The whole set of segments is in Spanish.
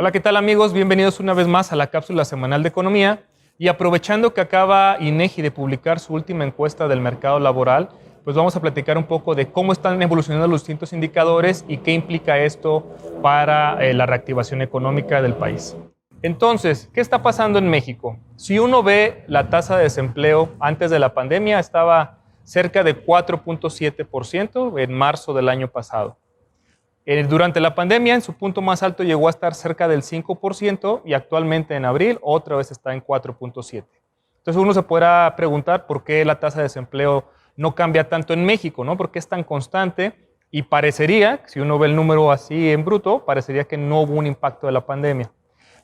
Hola, ¿qué tal amigos? Bienvenidos una vez más a la cápsula semanal de economía. Y aprovechando que acaba INEGI de publicar su última encuesta del mercado laboral, pues vamos a platicar un poco de cómo están evolucionando los distintos indicadores y qué implica esto para la reactivación económica del país. Entonces, ¿qué está pasando en México? Si uno ve la tasa de desempleo antes de la pandemia, estaba cerca de 4.7% en marzo del año pasado. Durante la pandemia, en su punto más alto llegó a estar cerca del 5% y actualmente en abril otra vez está en 4.7%. Entonces uno se podrá preguntar por qué la tasa de desempleo no cambia tanto en México, ¿no? ¿Por qué es tan constante? Y parecería, si uno ve el número así en bruto, parecería que no hubo un impacto de la pandemia.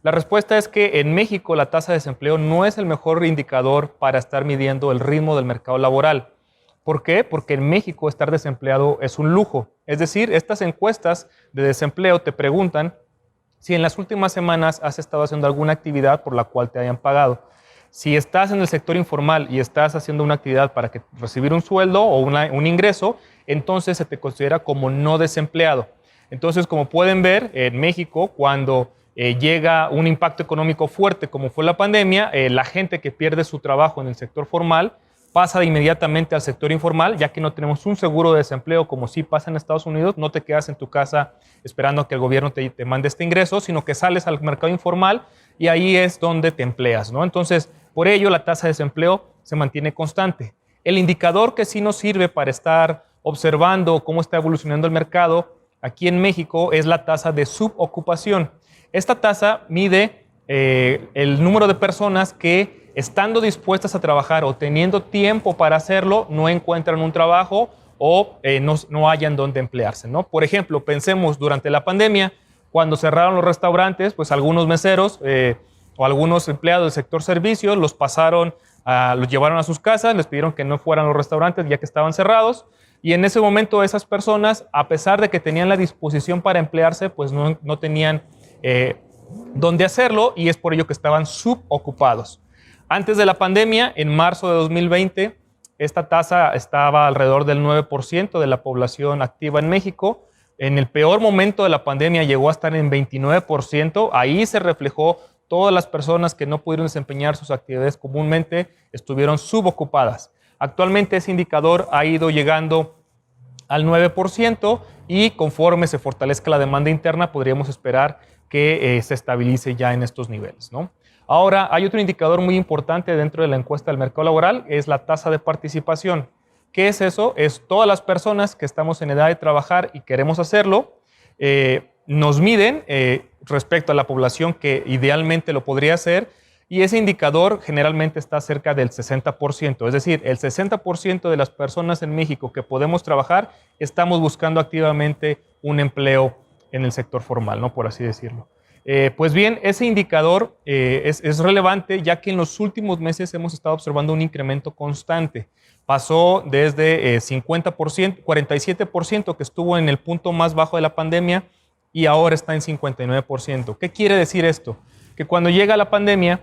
La respuesta es que en México la tasa de desempleo no es el mejor indicador para estar midiendo el ritmo del mercado laboral. ¿Por qué? Porque en México estar desempleado es un lujo. Es decir, estas encuestas de desempleo te preguntan si en las últimas semanas has estado haciendo alguna actividad por la cual te hayan pagado. Si estás en el sector informal y estás haciendo una actividad para recibir un sueldo o un ingreso, entonces se te considera como no desempleado. Entonces, como pueden ver, en México, cuando llega un impacto económico fuerte como fue la pandemia, la gente que pierde su trabajo en el sector formal pasa inmediatamente al sector informal, ya que no tenemos un seguro de desempleo como sí pasa en Estados Unidos. No te quedas en tu casa esperando a que el gobierno te mande este ingreso, sino que sales al mercado informal y ahí es donde te empleas, ¿no? Entonces, por ello, la tasa de desempleo se mantiene constante. El indicador que sí nos sirve para estar observando cómo está evolucionando el mercado aquí en México es la tasa de subocupación. Esta tasa mide el número de personas que, estando dispuestas a trabajar o teniendo tiempo para hacerlo, no encuentran un trabajo o no hayan dónde emplearse, ¿no? Por ejemplo, pensemos durante la pandemia, cuando cerraron los restaurantes, pues algunos meseros o algunos empleados del sector servicios los llevaron a sus casas, les pidieron que no fueran a los restaurantes ya que estaban cerrados. Y en ese momento esas personas, a pesar de que tenían la disposición para emplearse, pues no tenían dónde hacerlo y es por ello que estaban subocupados. Antes de la pandemia, en marzo de 2020, esta tasa estaba alrededor del 9% de la población activa en México. En el peor momento de la pandemia llegó a estar en 29%. Ahí se reflejó todas las personas que no pudieron desempeñar sus actividades comúnmente, estuvieron subocupadas. Actualmente ese indicador ha ido llegando al 9% y conforme se fortalezca la demanda interna podríamos esperar que se estabilice ya en estos niveles, ¿no? Ahora, hay otro indicador muy importante dentro de la encuesta del mercado laboral, es la tasa de participación. ¿Qué es eso? Es todas las personas que estamos en edad de trabajar y queremos hacerlo, nos miden respecto a la población que idealmente lo podría hacer, y ese indicador generalmente está cerca del 60%. Es decir, el 60% de las personas en México que podemos trabajar estamos buscando activamente un empleo en el sector formal, ¿no? Por así decirlo. Pues bien, ese indicador es relevante ya que en los últimos meses hemos estado observando un incremento constante. Pasó desde 50%, 47% que estuvo en el punto más bajo de la pandemia y ahora está en 59%. ¿Qué quiere decir esto? Que cuando llega la pandemia,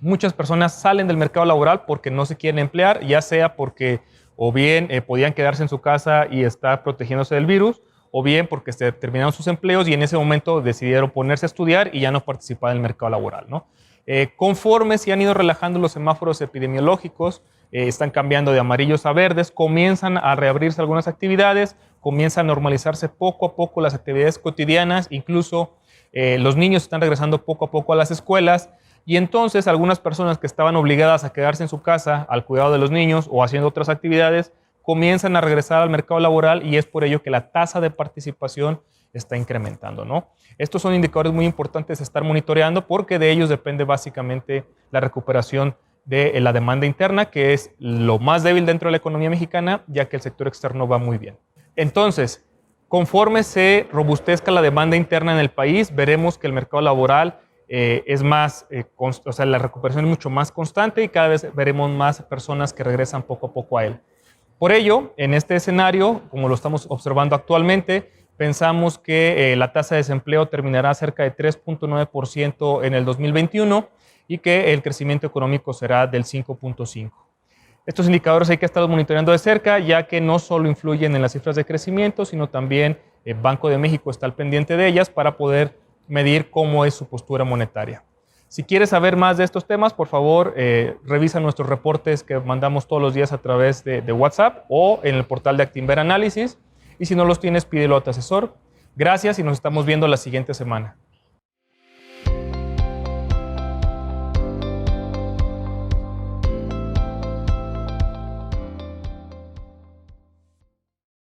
muchas personas salen del mercado laboral porque no se quieren emplear, ya sea porque o bien podían quedarse en su casa y estar protegiéndose del virus, o bien porque se terminaron sus empleos y en ese momento decidieron ponerse a estudiar y ya no participar en el mercado laboral, ¿no? Conforme se han ido relajando los semáforos epidemiológicos, están cambiando de amarillos a verdes, comienzan a reabrirse algunas actividades, comienzan a normalizarse poco a poco las actividades cotidianas, incluso los niños están regresando poco a poco a las escuelas, y entonces algunas personas que estaban obligadas a quedarse en su casa al cuidado de los niños o haciendo otras actividades, comienzan a regresar al mercado laboral y es por ello que la tasa de participación está incrementando, ¿no? Estos son indicadores muy importantes a estar monitoreando porque de ellos depende básicamente la recuperación de la demanda interna, que es lo más débil dentro de la economía mexicana, ya que el sector externo va muy bien. Entonces, conforme se robustezca la demanda interna en el país, veremos que el mercado laboral es más, o sea, la recuperación es mucho más constante y cada vez veremos más personas que regresan poco a poco a él. Por ello, en este escenario, como lo estamos observando actualmente, pensamos que la tasa de desempleo terminará cerca de 3.9% en el 2021 y que el crecimiento económico será del 5.5%. Estos indicadores hay que estarlos monitoreando de cerca, ya que no solo influyen en las cifras de crecimiento, sino también el Banco de México está al pendiente de ellas para poder medir cómo es su postura monetaria. Si quieres saber más de estos temas, por favor, revisa nuestros reportes que mandamos todos los días a través de WhatsApp o en el portal de Actinver Análisis. Y si no los tienes, pídelo a tu asesor. Gracias y nos estamos viendo la siguiente semana.